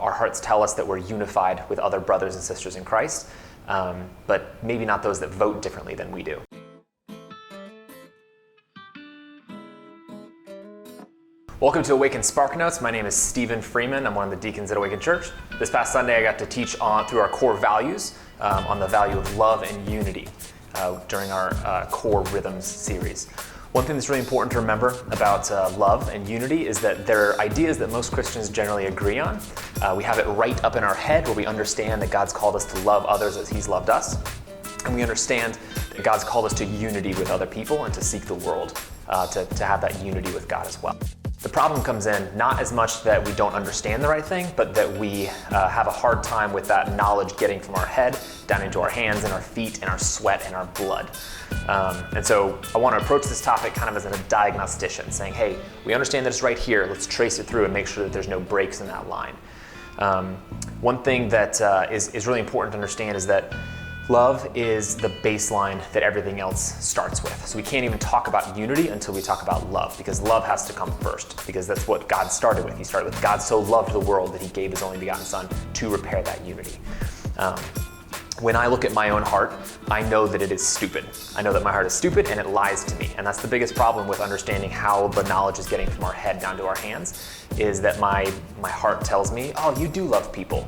our hearts tell us that we're unified with other brothers and sisters in Christ, but maybe not those that vote differently than we do. Welcome to Awaken Spark Notes. My name is Stephen Freeman. I'm one of the deacons at Awaken Church. This past Sunday, I got to teach through our core values on the value of love and unity during our Core Rhythms series. One thing that's really important to remember about love and unity is that they're ideas that most Christians generally agree on. We have it right up in our head where we understand that God's called us to love others as He's loved us. And we understand that God's called us to unity with other people and to seek the world to have that unity with God as well. The problem comes in not as much that we don't understand the right thing, but that we have a hard time with that knowledge getting from our head down into our hands and our feet and our sweat and our blood. And so I want to approach this topic kind of as a diagnostician, saying, hey, we understand that it's right here. Let's trace it through and make sure that there's no breaks in that line. One thing that is really important to understand is that love is the baseline that everything else starts with. So we can't even talk about unity until we talk about love, because love has to come first, because that's what God started with. He started with God so loved the world that He gave His only begotten Son to repair that unity. When I look at my own heart, I know that it is stupid. I know that my heart is stupid and it lies to me. And that's the biggest problem with understanding how the knowledge is getting from our head down to our hands, is that my heart tells me, oh, you do love people.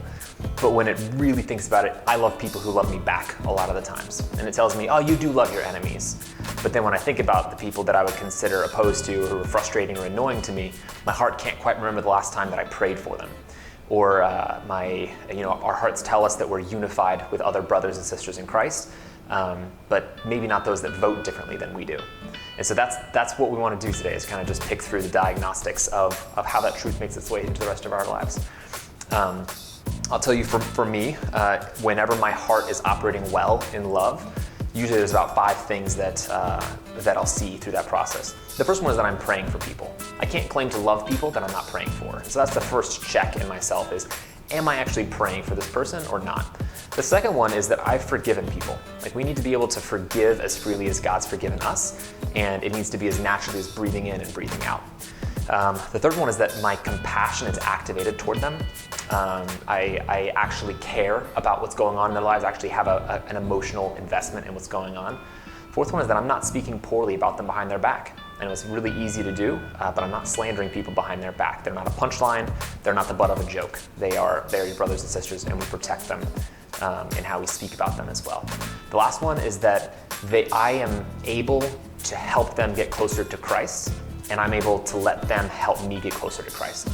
But when it really thinks about it, I love people who love me back a lot of the times. And it tells me, oh, you do love your enemies. But then when I think about the people that I would consider opposed to, or who are frustrating or annoying to me, my heart can't quite remember the last time that I prayed for them. Or our hearts tell us that we're unified with other brothers and sisters in Christ, but maybe not those that vote differently than we do. And so that's what we want to do today, is kind of just pick through the diagnostics of how that truth makes its way into the rest of our lives. I'll tell you, for me, whenever my heart is operating well in love, usually there's about 5 things that I'll see through that process. The first one is that I'm praying for people. I can't claim to love people that I'm not praying for. So that's the first check in myself, is, am I actually praying for this person or not? The second one is that I've forgiven people. Like, we need to be able to forgive as freely as God's forgiven us, and it needs to be as naturally as breathing in and breathing out. The third one is that my compassion is activated toward them. I actually care about what's going on in their lives. I actually have an emotional investment in what's going on. Fourth one is that I'm not speaking poorly about them behind their back. I know it's really easy to do, but I'm not slandering people behind their back. They're not a punchline. They're not the butt of a joke. They're your brothers and sisters, and we protect them in how we speak about them as well. The last one is that I am able to help them get closer to Christ, and I'm able to let them help me get closer to Christ.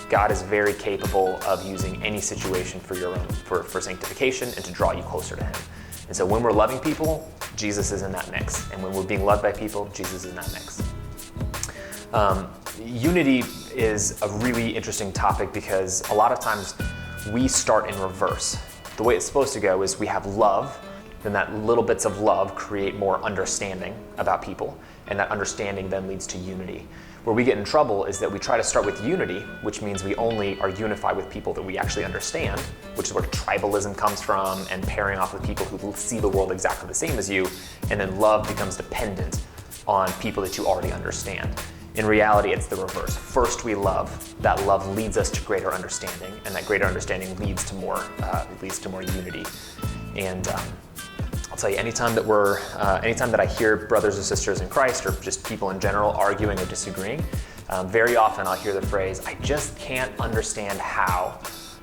God is very capable of using any situation for sanctification and to draw you closer to Him. And so when we're loving people, Jesus is in that mix. And when we're being loved by people, Jesus is in that mix. Unity is a really interesting topic, because a lot of times we start in reverse. The way it's supposed to go is we have love, then that little bits of love create more understanding about people, and that understanding then leads to unity. Where we get in trouble is that we try to start with unity, which means we only are unified with people that we actually understand, which is where tribalism comes from, and pairing off with people who see the world exactly the same as you, and then love becomes dependent on people that you already understand. In reality, it's the reverse. First we love. That love leads us to greater understanding, and that greater understanding leads to more unity. And I'll tell you, anytime that I hear brothers and sisters in Christ, or just people in general arguing or disagreeing, very often I'll hear the phrase, I just can't understand how,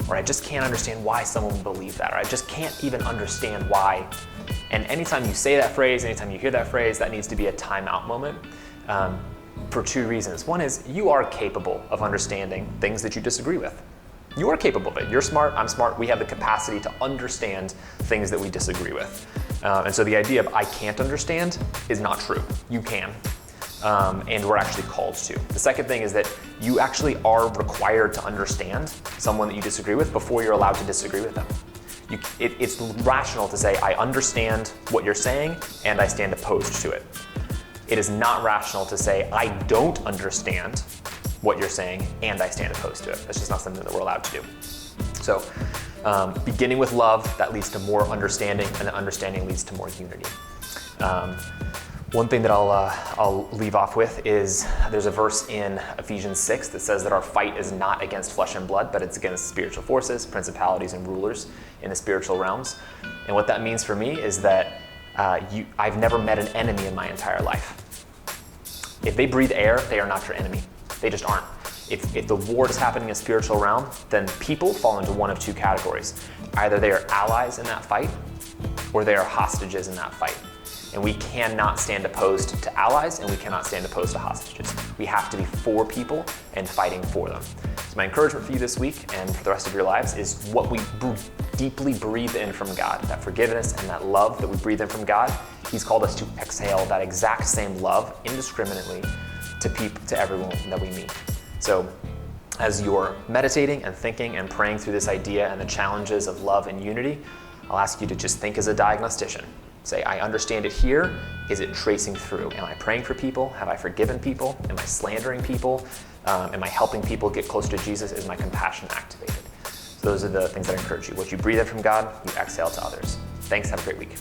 or I just can't understand why someone would believe that, or I just can't even understand why. And anytime you say that phrase, anytime you hear that phrase, that needs to be a timeout moment, for 2 reasons. One is, you are capable of understanding things that you disagree with. You are capable of it. You're smart, I'm smart. We have the capacity to understand things that we disagree with. And so the idea of I can't understand is not true. You can. And we're actually called to. The second thing is that you actually are required to understand someone that you disagree with before you're allowed to disagree with them. It's rational to say, I understand what you're saying and I stand opposed to it. It is not rational to say, I don't understand what you're saying and I stand opposed to it. That's just not something that we're allowed to do. So beginning with love, that leads to more understanding, and the understanding leads to more unity. One thing that I'll leave off with is there's a verse in Ephesians 6 that says that our fight is not against flesh and blood, but it's against spiritual forces, principalities, and rulers in the spiritual realms. And what that means for me is that I've never met an enemy in my entire life. If they breathe air, they are not your enemy. They just aren't. If the war is happening in a spiritual realm, then people fall into one of two categories. Either they are allies in that fight, or they are hostages in that fight. And we cannot stand opposed to allies, and we cannot stand opposed to hostages. We have to be for people and fighting for them. So my encouragement for you this week and for the rest of your lives is what we deeply breathe in from God, that forgiveness and that love that we breathe in from God. He's called us to exhale that exact same love indiscriminately to everyone that we meet. So as you're meditating and thinking and praying through this idea and the challenges of love and unity, I'll ask you to just think as a diagnostician. Say, I understand it here. Is it tracing through? Am I praying for people? Have I forgiven people? Am I slandering people? Am I helping people get closer to Jesus? Is my compassion activated? So those are the things that I encourage you. What you breathe in from God, you exhale to others. Thanks. Have a great week.